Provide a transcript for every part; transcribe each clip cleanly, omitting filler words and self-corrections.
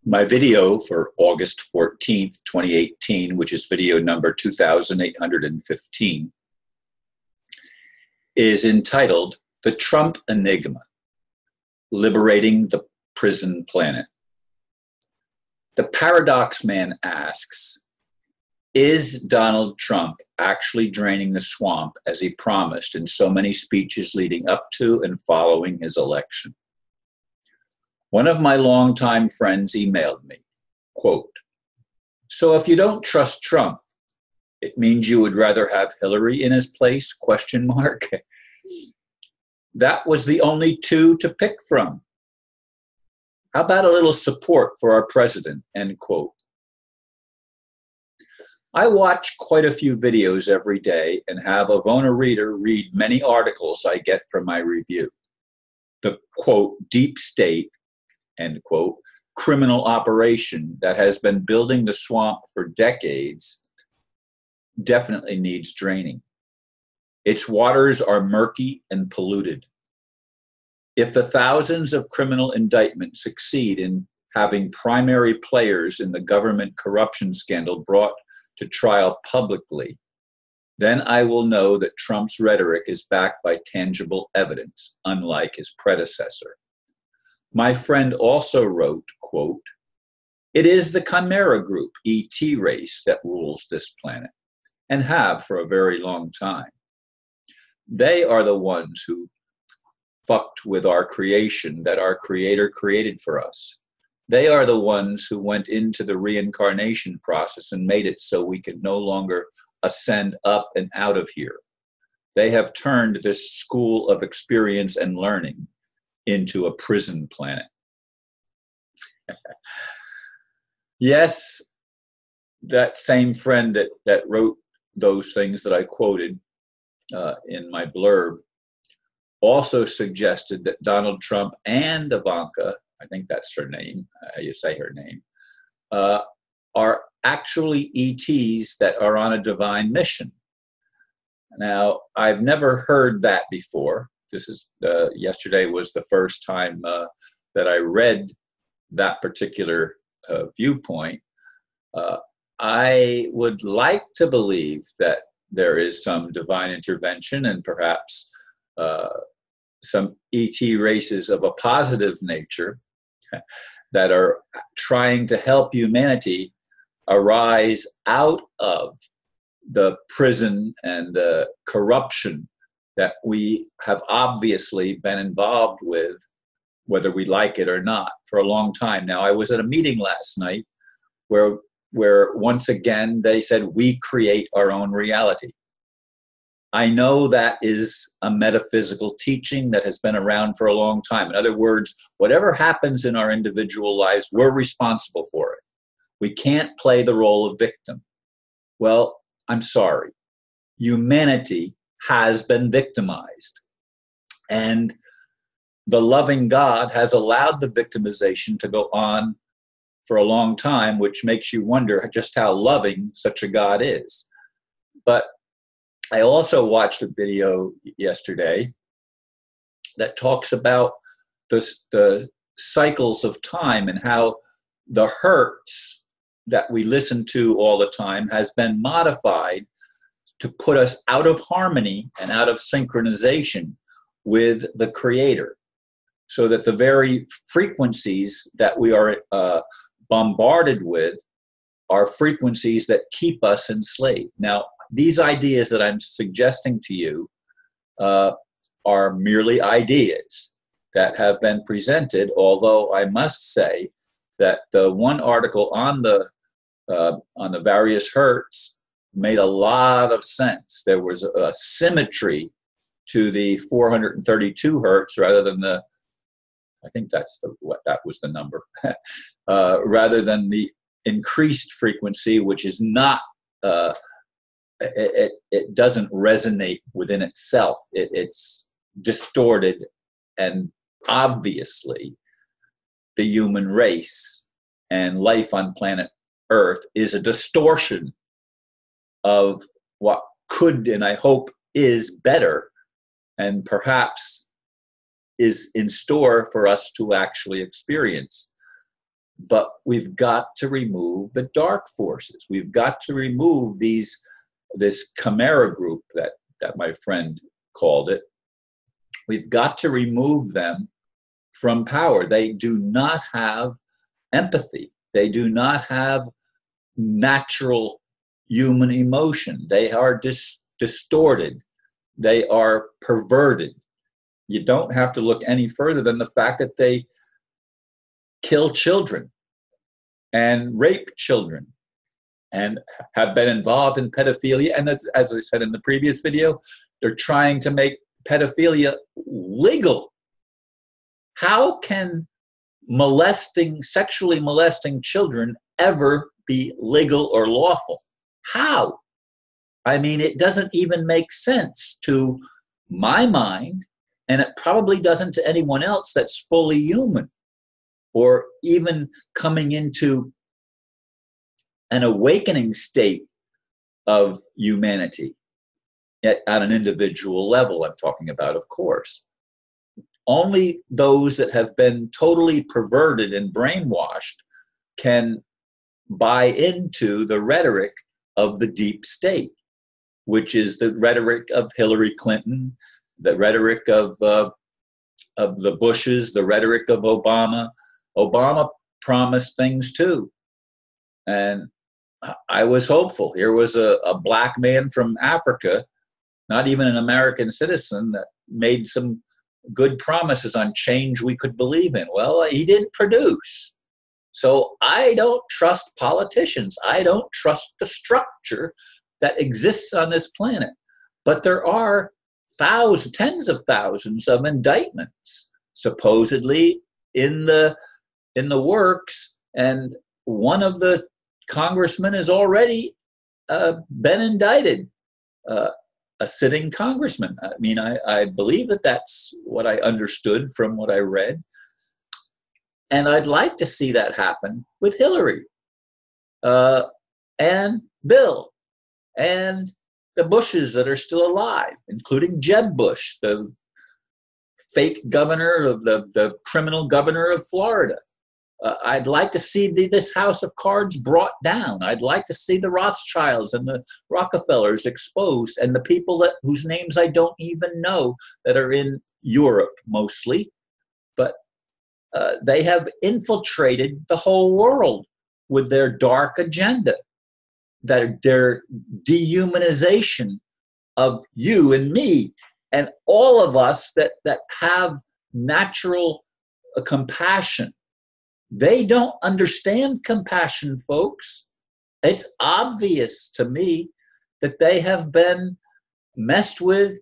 My video for August 14th, 2018, which is video number 2815, is entitled The Trump Enigma, Liberating the Prison Planet. The Paradox Man asks, is Donald Trump actually draining the swamp as he promised in so many speeches leading up to and following his election? One of my longtime friends emailed me, quote, "So if you don't trust Trump, it means you would rather have Hillary in his place, question mark." That was the only two to pick from. How about a little support for our president, end quote. I watch quite a few videos every day and have Avona Reader read many articles I get from my review. The, quote, deep state, end quote, criminal operation that has been building the swamp for decades definitely needs draining. Its waters are murky and polluted. If the thousands of criminal indictments succeed in having primary players in the government corruption scandal brought to trial publicly, then I will know that Trump's rhetoric is backed by tangible evidence, unlike his predecessor. My friend also wrote, quote, "It is the Chimera Group, ET race, that rules this planet, and have for a very long time. They are the ones who fucked with our creation that our Creator created for us. They are the ones who went into the reincarnation process and made it so we can no longer ascend up and out of here. They have turned this school of experience and learning into a prison planet." Yes, that same friend that wrote those things that I quoted in my blurb also suggested that Donald Trump and Ivanka, I think that's her name, how you say her name, are actually ETs that are on a divine mission. Now, I've never heard that before. This is yesterday was the first time that I read that particular viewpoint. I would like to believe that there is some divine intervention and perhaps some ET races of a positive nature that are trying to help humanity arise out of the prison and the corruption that we have obviously been involved with, whether we like it or not, for a long time now. I was at a meeting last night where once again they said we create our own reality. I know that is a metaphysical teaching that has been around for a long time. In other words, whatever happens in our individual lives, we're responsible for it. We can't play the role of victim. Well, I'm sorry. Humanity has been victimized. And the loving God has allowed the victimization to go on for a long time, which makes you wonder just how loving such a God is. But I also watched a video yesterday that talks about the cycles of time and how the hurts that we listen to all the time has been modified to put us out of harmony and out of synchronization with the Creator, so that the very frequencies that we are bombarded with are frequencies that keep us enslaved. Now, these ideas that I'm suggesting to you are merely ideas that have been presented, although I must say that the one article on the various hertz made a lot of sense. There was a symmetry to the 432 hertz rather than the, I think that was the number, rather than the increased frequency, which is not, it doesn't resonate within itself. It's distorted, and obviously the human race and life on planet Earth is a distortion of what could, and I hope is better, and perhaps is in store for us to actually experience. But we've got to remove the dark forces. We've got to remove this chimera group that my friend called it. We've got to remove them from power. They do not have empathy. They do not have natural human emotion. They are distorted. They are perverted. You don't have to look any further than the fact that they kill children and rape children and have been involved in pedophilia. And as I said in the previous video, they're trying to make pedophilia legal. How can sexually molesting children ever be legal or lawful? How? I mean, it doesn't even make sense to my mind, and it probably doesn't to anyone else that's fully human or even coming into an awakening state of humanity at an individual level. I'm talking about, of course. Only those that have been totally perverted and brainwashed can buy into the rhetoric of the deep state, which is the rhetoric of Hillary Clinton, the rhetoric of the Bushes, the rhetoric of Obama. Obama promised things too. And I was hopeful. Here was a black man from Africa, not even an American citizen, that made some good promises on change we could believe in. Well, he didn't produce. So I don't trust politicians. I don't trust the structure that exists on this planet. But there are tens of thousands of indictments supposedly in the works, and one of the congressmen has already been indicted. A sitting congressman. I mean, I believe that's what I understood from what I read. And I'd like to see that happen with Hillary and Bill and the Bushes that are still alive, including Jeb Bush, the fake governor of the criminal governor of Florida. I'd like to see this house of cards brought down. I'd like to see the Rothschilds and the Rockefellers exposed, and the people whose names I don't even know that are in Europe mostly. But they have infiltrated the whole world with their dark agenda, their dehumanization of you and me and all of us that have natural compassion. They don't understand compassion, folks. It's obvious to me that they have been messed with,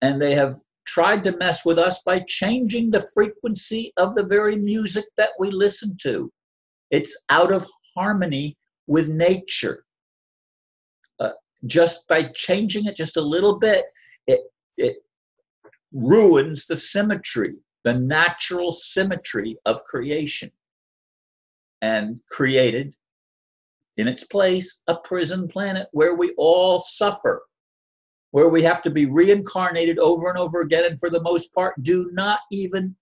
and they have tried to mess with us by changing the frequency of the very music that we listen to. It's out of harmony with nature. Just by changing it just a little bit, it ruins the symmetry, the natural symmetry of creation, and created in its place a prison planet where we all suffer, where we have to be reincarnated over and over again, and for the most part do not even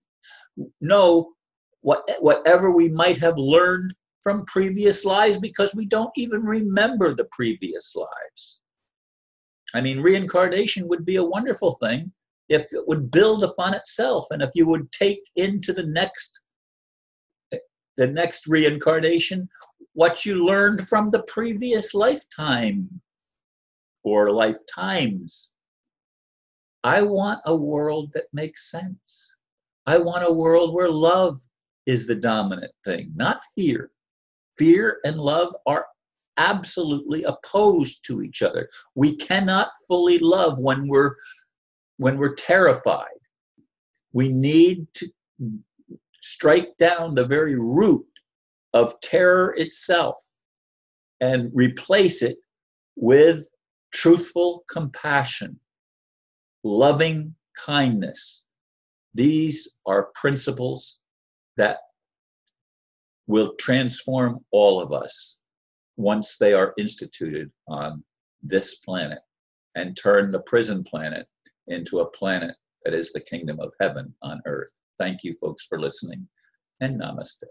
know whatever we might have learned from previous lives, because we don't even remember the previous lives. I mean, reincarnation would be a wonderful thing if it would build upon itself, and if you would take into the next reincarnation what you learned from the previous lifetime or lifetimes. I want a world that makes sense. I want a world where love is the dominant thing, not fear. Fear and love are absolutely opposed to each other. We cannot fully love when we're terrified. We need to strike down the very root of terror itself and replace it with truthful compassion, loving kindness. These are principles that will transform all of us once they are instituted on this planet, and turn the prison planet into a planet that is the kingdom of heaven on earth. Thank you, folks, for listening, and namaste.